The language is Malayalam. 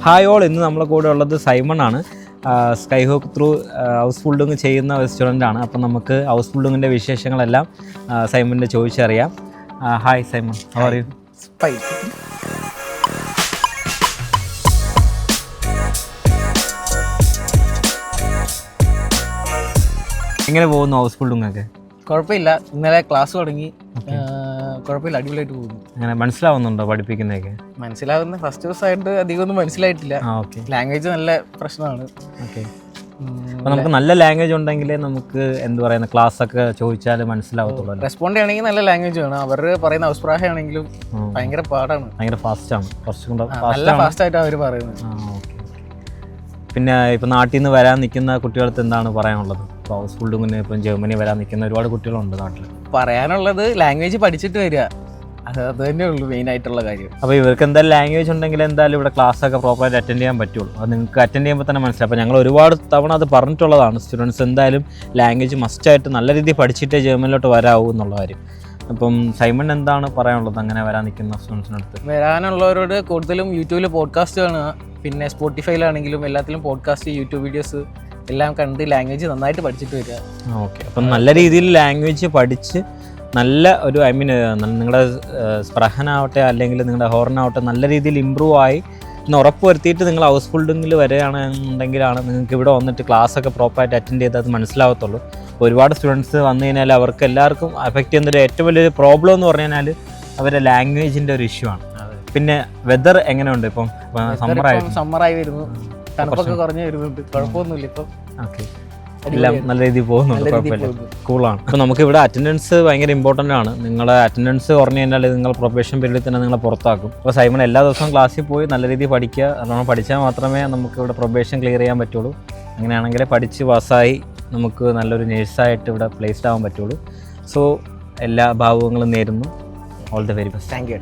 ഹായ് ഓൾ, ഇന്ന് നമ്മളെ കൂടെ ഉള്ളത് സൈമൺ ആണ്. Sky hawk through house building ചെയ്യുന്ന ഒരു സ്റ്റുഡൻ്റ് ആണ്. അപ്പം നമുക്ക് ഹൗസ് ബിൽഡിങ്ങിൻ്റെ വിശേഷങ്ങളെല്ലാം സൈമണിൻ്റെ ചോദിച്ചറിയാം. Hi Simon, how are you? എങ്ങനെ പോകുന്നു ഹൗസ് ബിൽഡിംഗ് ഒക്കെ? കുഴപ്പമില്ല, ഇന്നലെ ക്ലാസ് തുടങ്ങി. കുഴപ്പമില്ല, അടിപൊളിയായിട്ട് പോകുന്നു. അങ്ങനെ മനസ്സിലാവുന്നുണ്ടോ പഠിപ്പിക്കുന്നതൊക്കെ? മനസ്സിലാവുന്ന ഫസ്റ്റ് ദിവസമായിട്ട് അധികം ഒന്നും മനസ്സിലായിട്ടില്ല. ലാംഗ്വേജ് നല്ല പ്രശ്നമാണ്. ഓക്കെ, അപ്പോൾ നമുക്ക് നല്ല ലാംഗ്വേജ് ഉണ്ടെങ്കിലേ നമുക്ക് എന്ത് പറയുന്ന ക്ലാസ് ഒക്കെ ചോദിച്ചാൽ മനസ്സിലാവത്തുള്ളൂ. റെസ്പോണ്ട് ചെയ്യണമെങ്കിൽ നല്ല ലാംഗ്വേജ് വേണം. അവർ പറയുന്ന ഔസ്പ്രാഹയാണെങ്കിലും ഭയങ്കര പാടാണ്. ഭയങ്കര ഫാസ്റ്റാണ്, കുറച്ചും കൂടെ നല്ല ഫാസ്റ്റായിട്ടാണ് അവർ പറയുന്നത്. ഓക്കെ. പിന്നെ ഇപ്പം നാട്ടിൽ നിന്ന് വരാൻ നിൽക്കുന്ന കുട്ടികൾക്ക് എന്താണ് പറയാനുള്ളത്? ഇപ്പോൾ ഹൗസ് ബിൽഡിങ്ങിന് ഇപ്പം ജർമ്മനി വരാൻ നിൽക്കുന്ന ഒരുപാട് കുട്ടികളുണ്ട് നാട്ടിൽ. പറയാനുള്ളത് ലാംഗ്വേജ് പഠിച്ചിട്ട് വരിക, അത് തന്നെ ഉള്ളൂ മെയിൻ ആയിട്ടുള്ള കാര്യം. അപ്പോൾ ഇവർക്ക് എന്തായാലും ലാംഗ്വേജ് ഉണ്ടെങ്കിൽ എന്തായാലും ഇവിടെ ക്ലാസ്സൊക്കെ പ്രോപ്പറായിട്ട് അറ്റൻഡ് ചെയ്യാൻ പറ്റുള്ളൂ. അത് നിങ്ങൾക്ക് അറ്റൻഡ് ചെയ്യുമ്പോൾ തന്നെ മനസ്സിലാവും. അപ്പോൾ ഞങ്ങൾ ഒരുപാട് തവണ അത് പറഞ്ഞിട്ടുള്ളതാണ്, സ്റ്റുഡൻസ് എന്തായാലും ലാംഗ്വേജ് മസ്റ്റായിട്ട് നല്ല രീതിയിൽ പഠിച്ചിട്ടേ ജർമ്മനിലോട്ട് വരാവൂ എന്നുള്ള കാര്യം. അപ്പം സൈമൺ എന്താണ് പറയാനുള്ളത് അങ്ങനെ വരാൻ നിൽക്കുന്ന സ്റ്റുഡൻസിനടുത്ത്? വരാനുള്ളവരോട് കൂടുതലും യൂട്യൂബിൽ പോഡ്കാസ്റ്റ് കാണുക, പിന്നെ സ്പോട്ടിഫൈയിലാണെങ്കിലും എല്ലാത്തിലും പോഡ്കാസ്റ്റ്, യൂട്യൂബ് വീഡിയോസ് എല്ലാം കണ്ട് ലാംഗ്വേജ് നന്നായിട്ട് പഠിച്ചിട്ട് വരിക. ഓക്കെ, അപ്പം നല്ല രീതിയിൽ ലാംഗ്വേജ് പഠിച്ച് നല്ല ഒരു നിങ്ങളുടെ സ്പ്രഹനാവട്ടെ അല്ലെങ്കിൽ നിങ്ങളുടെ ഹോർനാവട്ടെ നല്ല രീതിയിൽ ഇമ്പ്രൂവ് ആയി എന്ന് ഉറപ്പ് വരുത്തിയിട്ട് നിങ്ങൾ ഹൗസ് ബിൽഡിങ്ങിൽ വരികയാണെന്നുണ്ടെങ്കിലാണ് നിങ്ങൾക്ക് ഇവിടെ വന്നിട്ട് ക്ലാസ്സൊക്കെ പ്രോപ്പറായിട്ട് അറ്റൻഡ് ചെയ്ത് അത് മനസ്സിലാവത്തുള്ളൂ. ഒരുപാട് സ്റ്റുഡൻസ് വന്നു കഴിഞ്ഞാൽ അവർക്ക് എല്ലാവർക്കും അഫക്റ്റ് ചെയ്യുന്നൊരു ഏറ്റവും വലിയൊരു പ്രോബ്ലം എന്ന് പറഞ്ഞു കഴിഞ്ഞാൽ അവരുടെ ലാംഗ്വേജിൻ്റെ ഒരു ഇഷ്യൂ ആണ്. പിന്നെ വെതർ എങ്ങനെയുണ്ട്? ഇപ്പം സമ്മറായി വരുന്നു, തണുപ്പൊക്കെ കുറഞ്ഞു വരുന്നുണ്ട്, കുഴപ്പമൊന്നുമില്ല ഇപ്പം. ഓക്കെ, എല്ലാം നല്ല രീതിയിൽ പോകുന്നുണ്ട്, കുഴപ്പമില്ല, കൂളാണ്. അപ്പോൾ നമുക്ക് ഇവിടെ അറ്റൻഡൻസ് ഭയങ്കര ഇമ്പോർട്ടൻ്റ് ആണ്. നിങ്ങളുടെ അറ്റൻഡൻസ് കുറഞ്ഞു കഴിഞ്ഞാൽ നിങ്ങൾ പ്രൊബേഷൻ പീരീഡിൽ തന്നെ നിങ്ങളെ പുറത്താക്കും. അപ്പോൾ സൈമൺ എല്ലാ ദിവസവും ക്ലാസ്സിൽ പോയി നല്ല രീതിയിൽ പഠിക്കുക. നമ്മൾ പഠിച്ചാൽ മാത്രമേ നമുക്ക് ഇവിടെ പ്രൊബേഷൻ ക്ലിയർ ചെയ്യാൻ പറ്റുള്ളൂ. അങ്ങനെയാണെങ്കിൽ പഠിച്ച് പാസ്സായി നമുക്ക് നല്ലൊരു നേഴ്സായിട്ട് ഇവിടെ പ്ലേസ്ഡ് ആവാൻ പറ്റുള്ളൂ. സോ എല്ലാ ഭാവുകങ്ങളും നേരുന്നു. All the very best. Thank you.